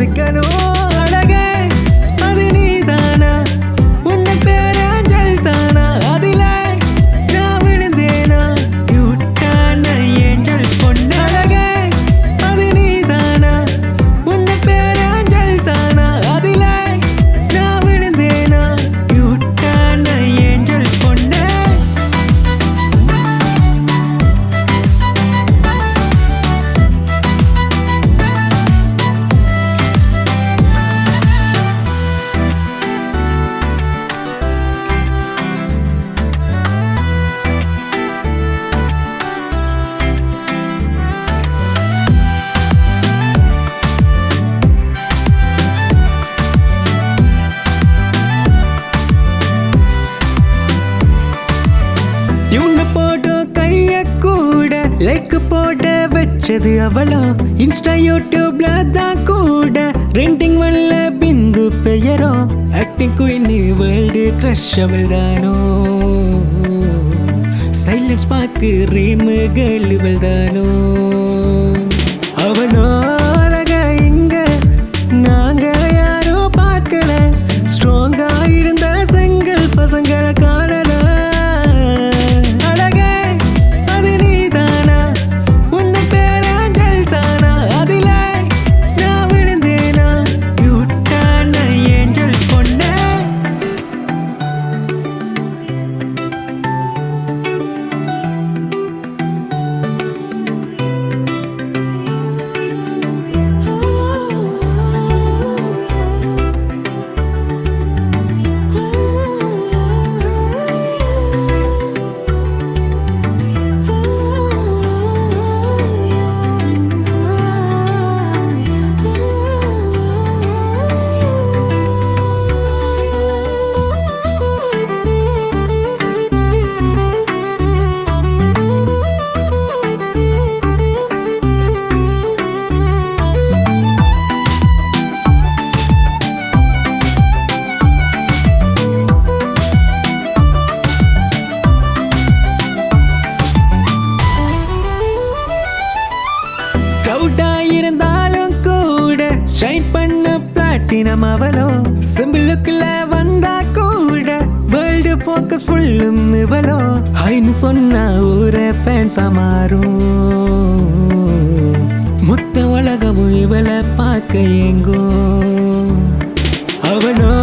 ரசிக்கணும் அழகே அது நீதானா உன்ன பேராஞ்சல் தானா அதில நான் விழுந்தேனா கியூட்டான ஏஞ்சல் பொண்ணு அழகே அது நீதானா உன்ன பேராஞ்சல் தானா அதில நான் விழுந்தேனா கியூட்டான ஏஞ்சல் பொண்ணு டியூன் போட்டு கைய கூட லைக் போட வச்சது அவளோ இன்ஸ்டா யூடியூப்ல தான் கூட ரெண்டிங் வல்ல பிந்து பெயரோ ஆக்டிங் குயின் வேர்ல்டு கிரஷ் அவள் தானோ சைலன்ஸ் பாக்கு ரீம் கேர்ள் இவள் தானோ அவளோ அழகா இங்க நாங்க யாரோ பார்க்கல ஸ்ட்ராங்கா இருந்த செங்கல் பசங்களை காணல அழகே அது நீதானா உன்ன பேராஞ்சல் தானா அதில நான் விழுந்தேனா கியூட்டான ஏஞ்சல் பொண்ணு க்ரௌடா இருந்தாலும் கூட ஷைன் பண்ண பிளாட்டினம் அவளோ சிம்பிளுக்குள்ள வந்தா கூட வேர்ல்டு ஃபோக்கஸ் ஃபுல்லும் இவளோ ஹைன்னு சொன்னா ஒரு ஃபேன்ஸா மாறும் மொத்த உலகமும் இவளை பார்க்க எங்கும் அவளோ